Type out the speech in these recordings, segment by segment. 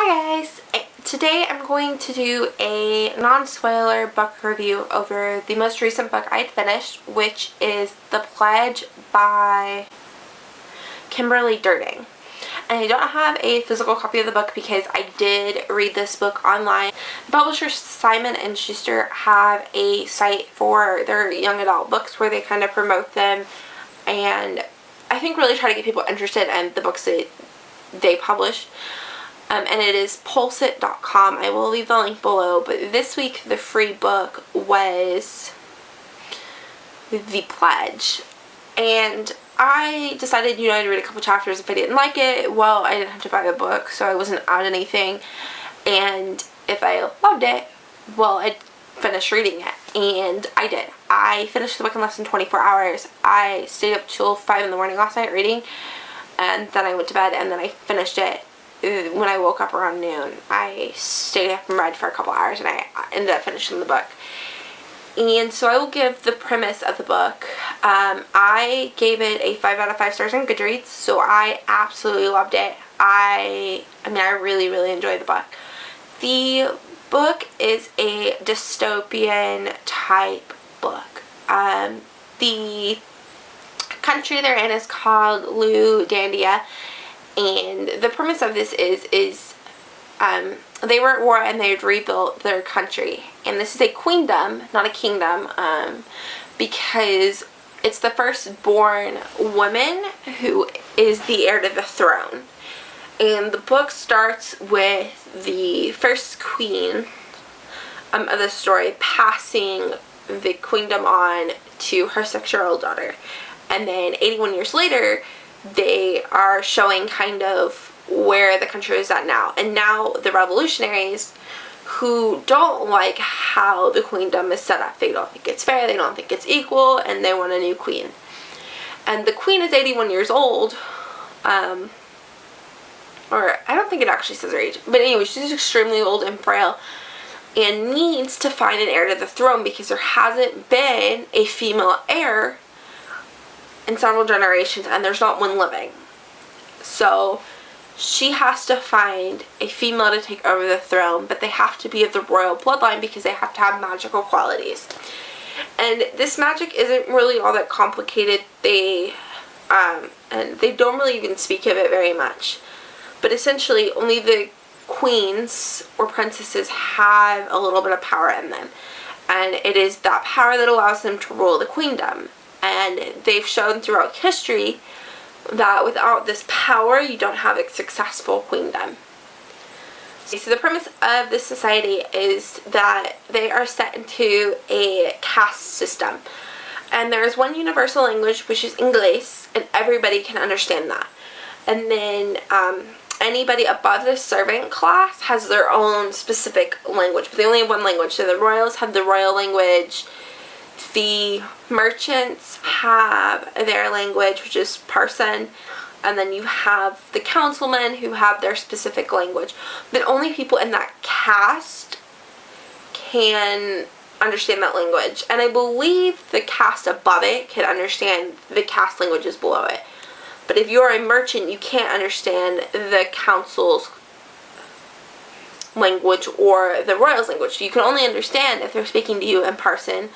Hi guys! Today I'm going to do a non-spoiler book review over the most recent book I finished, which is The Pledge by Kimberly Derting. And I don't have a physical copy of the book because I did read this book online. The publisher Simon & Schuster have a site for their young adult books where they kind of promote them and I think really try to get people interested in the books that they publish. And it is pulsit.com. I will leave the link below, but this week the free book was The Pledge. And I decided, I'd read a couple chapters. If I didn't like it, well, I didn't have to buy the book, so I wasn't out anything. And if I loved it, well, I'd finish reading it. And I did. I finished the book in less than 24 hours. I stayed up till 5 in the morning last night reading, and then I went to bed, and then I finished it when I woke up around noon. I stayed up and read for a couple hours, and I ended up finishing the book. And so I will give the premise of the book. I gave it a 5 out of 5 stars on Goodreads, so I absolutely loved it. I really enjoyed the book. The book is a dystopian type book. The country they're in is called Louisiana, and the premise of this is they were at war and they had rebuilt their country, and this is a queendom, not a kingdom, because it's the firstborn woman who is the heir to the throne. And the book starts with the first queen of the story passing the queendom on to her 6-year-old daughter, and then 81 years later they are showing kind of where the country is at now. And now the revolutionaries, who don't like how the queendom is set up, they don't think it's fair, they don't think it's equal, and they want a new queen. And the queen is 81 years old, or I don't think it actually says her age, but anyway, she's extremely old and frail and needs to find an heir to the throne because there hasn't been a female heir in several generations, and there's not one living. So she has to find a female to take over the throne, but they have to be of the royal bloodline because they have to have magical qualities. And this magic isn't really all that complicated. And they don't really even speak of it very much. But essentially, only the queens or princesses have a little bit of power in them. And it is that power that allows them to rule the queendom. And they've shown throughout history that without this power, you don't have a successful queendom. So the premise of this society is that they are set into a caste system. And there is one universal language, which is English, and everybody can understand that. And then anybody above the servant class has their own specific language, but they only have one language. So the royals have the royal language. The merchants have their language, which is Parson, and then you have the councilmen who have their specific language. But only people in that caste can understand that language. And I believe the caste above it can understand the caste languages below it. But if you're a merchant, you can't understand the council's language or the royal's language. You can only understand if they're speaking to you in Parson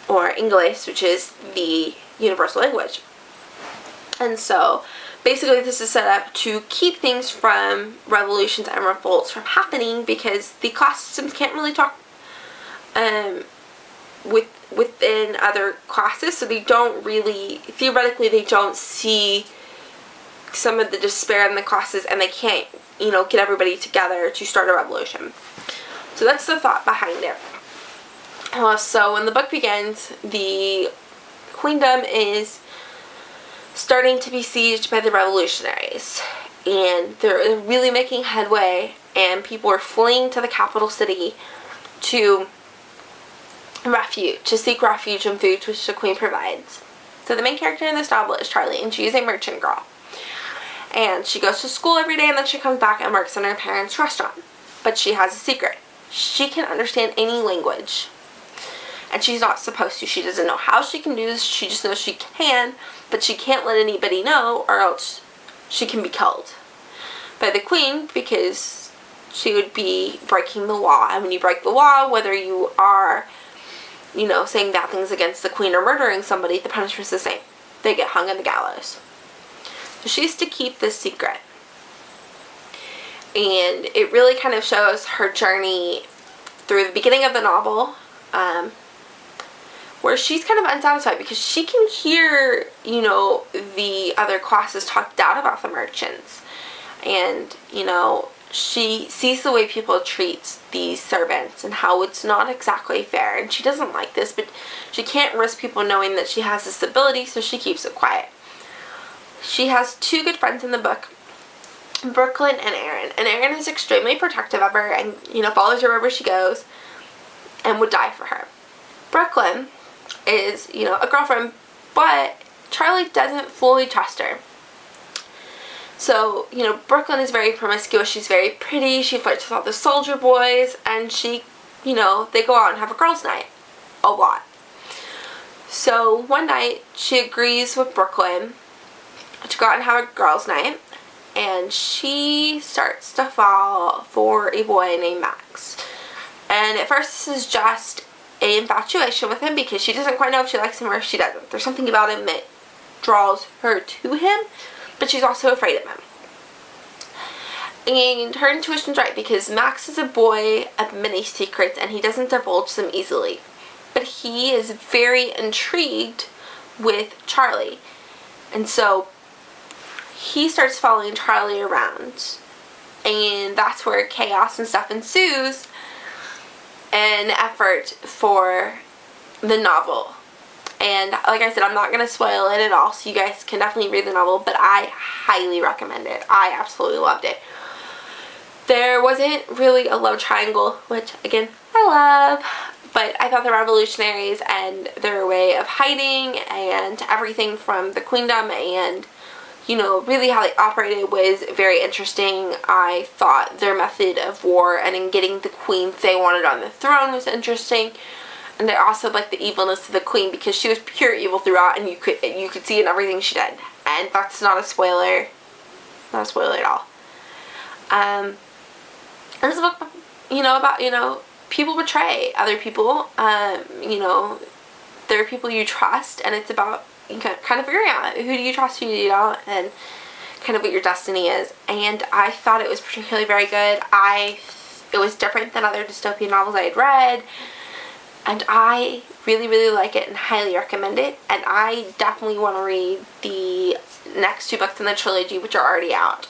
or English, which is the universal language. And so basically this is set up to keep things from revolutions and revolts from happening, because the class systems can't really talk within other classes, so they don't really, theoretically they don't see some of the despair in the classes, and they can't, get everybody together to start a revolution. So that's the thought behind it. So when the book begins, the queendom is starting to be sieged by the revolutionaries, and they're really making headway, and people are fleeing to the capital city to seek refuge and food, which the queen provides. So the main character in this novel is Charlie, and she is a merchant girl, and she goes to school every day, and then she comes back and works in her parents' restaurant. But she has a secret. She can understand any language, and she's not supposed to. She doesn't know how she can do this. She just knows she can, but she can't let anybody know, or else she can be killed. by the queen because she would be breaking the law. And when you break the law, whether you are, you know, saying bad things against the queen or murdering somebody, the punishment's the same. They get hung on the gallows. So she used to keep this secret. And it really kind of shows her journey through the beginning of the novel, where she's kind of unsatisfied because she can hear, you know, the other classes talk down about the merchants. And, you know, she sees the way people treat these servants and how it's not exactly fair. And she doesn't like this, but she can't risk people knowing that she has this ability, so she keeps it quiet. She has two good friends in the book, Brooklyn and Erin. And Erin is extremely protective of her and, you know, follows her wherever she goes and would die for her. Brooklyn is, you know, a girlfriend, but Charlie doesn't fully trust her. So, you know, Brooklyn is very promiscuous. She's very pretty. She flirts with all the soldier boys, and she, you know, they go out and have a girls' night a lot. So one night she agrees with Brooklyn to go out and have a girls' night, and she starts to fall for a boy named Max. And at first this is just an infatuation with him because she doesn't quite know if she likes him or if she doesn't. There's something about him that draws her to him, but she's also afraid of him. And her intuition's right because Max is a boy of many secrets and he doesn't divulge them easily. But he is very intrigued with Charlie. And so he starts following Charlie around. And that's where chaos and stuff ensues. An effort for the novel. And like I said, I'm not going to spoil it at all, so you guys can definitely read the novel, but I highly recommend it. I absolutely loved it. There wasn't really a love triangle, which again, I love, but I thought the revolutionaries and their way of hiding and everything from the queendom and, you know, really how they operated was very interesting. I thought their method of war and in getting the queens they wanted on the throne was interesting. And I also liked the evilness of the queen because she was pure evil throughout, and you could see it in everything she did. And that's not a spoiler. Not a spoiler at all. There's a book, you know, about, you know, people betray other people. You know, there are people you trust, and it's about kind of figuring out who do you trust, who do you don't, and kind of what your destiny is. And I thought it was particularly very good. It was different than other dystopian novels I had read. And I really, really like it and highly recommend it. And I definitely want to read the next two books in the trilogy, which are already out.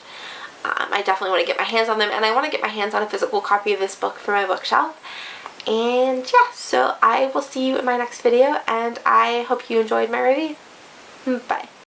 I definitely want to get my hands on them. And I want to get my hands on a physical copy of this book for my bookshelf. And yeah, so I will see you in my next video. And I hope you enjoyed my review. Bye.